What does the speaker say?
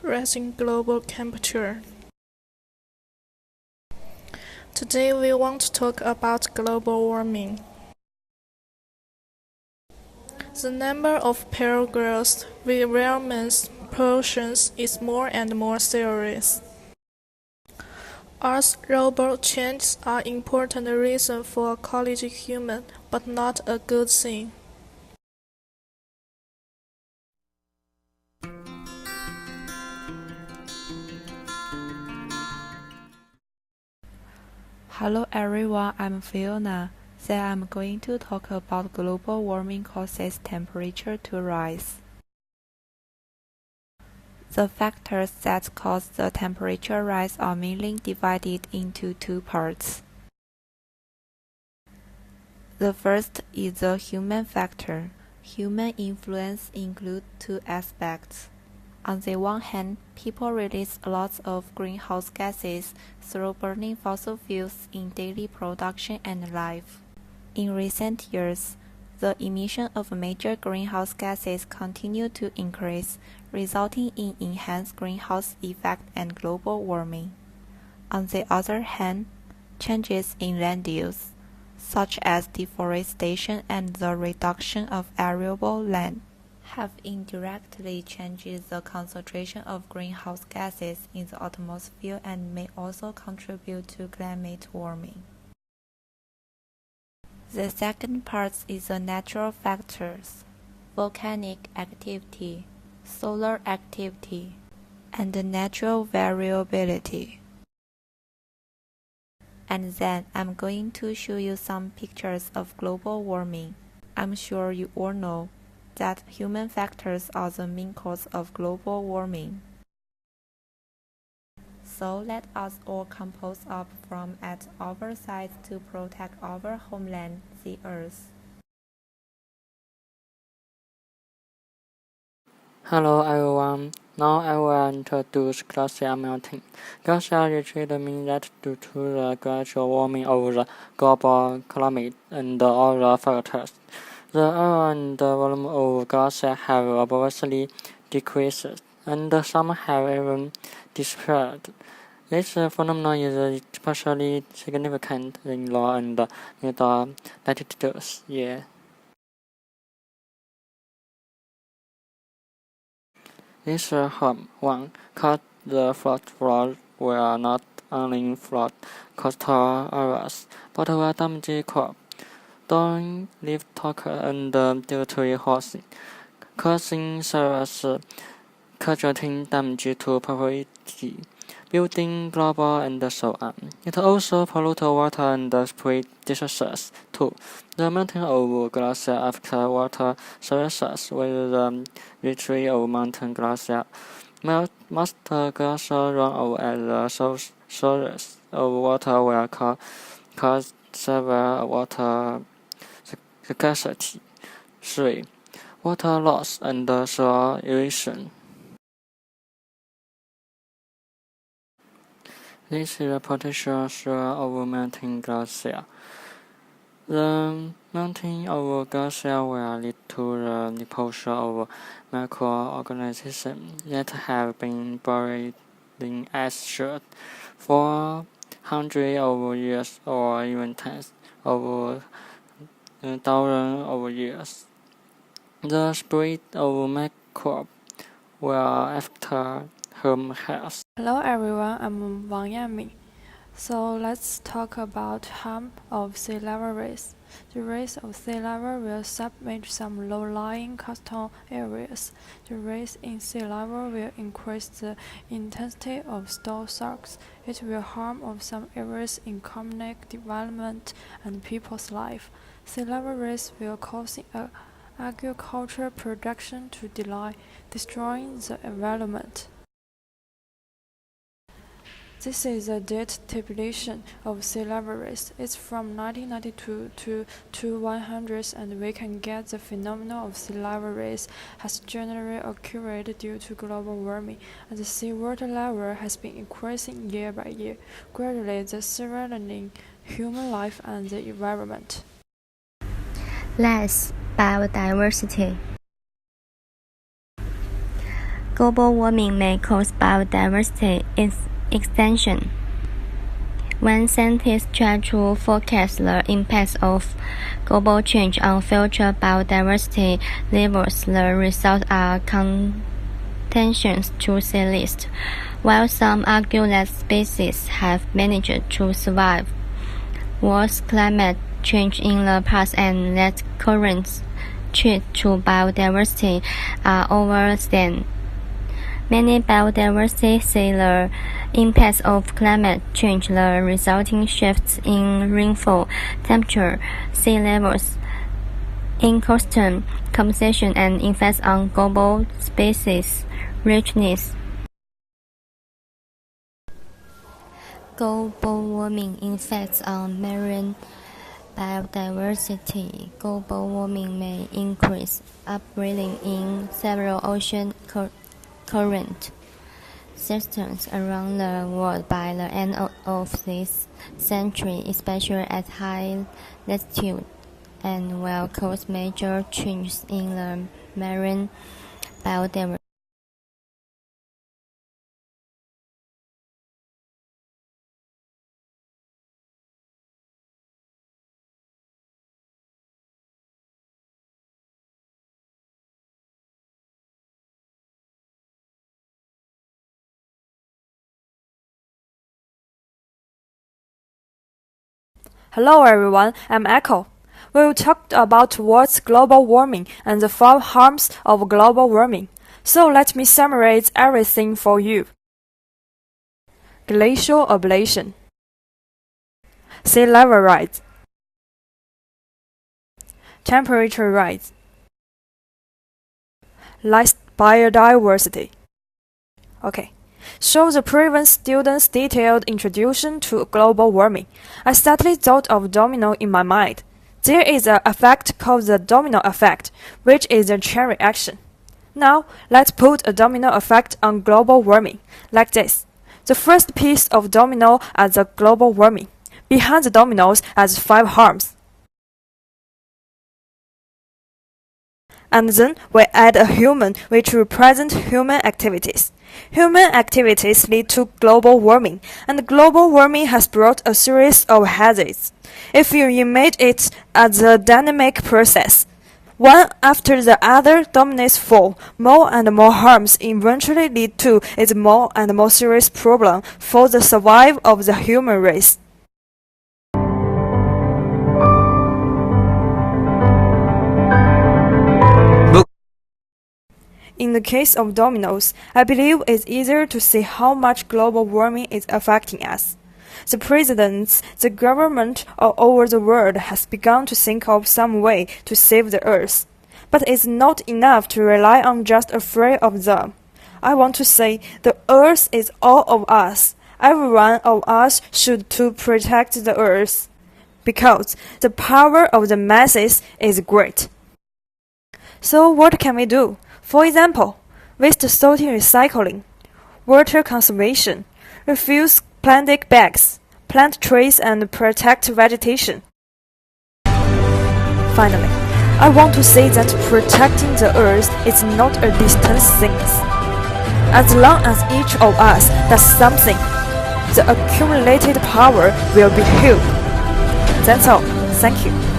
rising global temperature. Today we want to talk about global warming. The number of paragraphs with environment pollution is more and more serious. Earth's global changes are an important reason for quality human, but not a good thing. Hello everyone, I'm Fiona. Today I'm going to talk about global warming causes temperature to rise. The factors that cause the temperature rise are mainly divided into two parts. The first is the human factor. Human influence includes two aspects. On the one hand, people release a lot of greenhouse gases through burning fossil fuels in daily production and life. In recent years, the emission of major greenhouse gases continue to increase, resulting in enhanced greenhouse effect and global warming. On the other hand, changes in land use, such as deforestation and the reduction of arable land, have indirectly changed the concentration of greenhouse gases in the atmosphere and may also contribute to climate warming. The second part is the natural factors, volcanic activity, solar activity, and natural variability. And then I'm going to show you some pictures of global warming. I'm sure you all know that human factors are the main cause of global warming. So let us all compose up from at our side to protect our homeland, the Earth. Hello everyone, now I will introduce glacier melting. Glacier retreat means that due to the gradual warming of the global climate and other factors, the area and the volume of glacier have obviously decreased, and some have even disappeared. This phenomenon is especially significant in low and middle latitudes. This wang caused the flood flows were not only flood coastal areas, but were damaged crop, during livestock and dairy horses, causing serious casualty damage to property, building, global, and so on. It also pollutes water and spread diseases too. The melting of glacier affects water sources with the retreat of mountain glacier. Most glaciers run out at the sources of water will cause severe water scarcity. 3. Water loss and soil erosion. This is a potential source of melting glacier. The melting of glacier will lead to the deposition of microorganisms that have been buried in ice sheet for hundreds of years or even tens of thousands of years. The spread of microbes will affect human health. Hello everyone, I'm Yamin. So let's talk about harm of sea level rise. The rise of sea level will submerge some low-lying coastal areas. The rise in sea level will increase the intensity of storm surges. It will harm of some areas in economic development and people's life. Sea level rise will cause agricultural production to decline, destroying the environment. This is the date tabulation of sea level rise. It's from 1992 to 2100, and we can get the phenomenon of sea level rise has generally occurred due to global warming, and the seawater level has been increasing year by year, gradually threatening human life and the environment. Less biodiversity. Global warming may cause biodiversity extinction. When scientists try to forecast the impacts of global change on future biodiversity levels, the results are contentious to say least. While some argue that species have managed to survive worse climate change in the past and that current threats to biodiversity are overstated, many biodiversity see the impacts of climate change, the resulting shifts in rainfall, temperature, sea levels, in coastal composition, and effects on global species richness. Global warming effects on marine biodiversity. Global warming may increase upwelling in several ocean current systems around the world by the end of this century, especially at high latitude, and will cause major changes in the marine biodiversity. Hello everyone, I'm Echo. We will talk about what's global warming and the 5 harms of global warming. So let me summarize everything for you. Glacial ablation, sea level rise, temperature rise, less biodiversity. Okay. Show the previous students' detailed introduction to global warming. I suddenly thought of domino in my mind. There is an effect called the domino effect, which is a chain reaction. Now, let's put a domino effect on global warming, like this. The first piece of domino are the global warming. Behind the dominoes are the 5 harms. And then we add a human, which represents human activities. Human activities lead to global warming, and global warming has brought a series of hazards. If you imagine it as a dynamic process, one after the other dominoes fall, more and more harms eventually lead to its more and more serious problem for the survival of the human race. In the case of dominoes, I believe it's easier to see how much global warming is affecting us. The presidents, the government all over the world has begun to think of some way to save the earth. But it's not enough to rely on just a few of them. I want to say the earth is all of us. Every one of us should to protect the earth, because the power of the masses is great. So what can we do? For example, waste sorting recycling, water conservation, refuse plastic bags, plant trees and protect vegetation. Finally, I want to say that protecting the earth is not a distant thing. As long as each of us does something, the accumulated power will be huge. That's all. Thank you.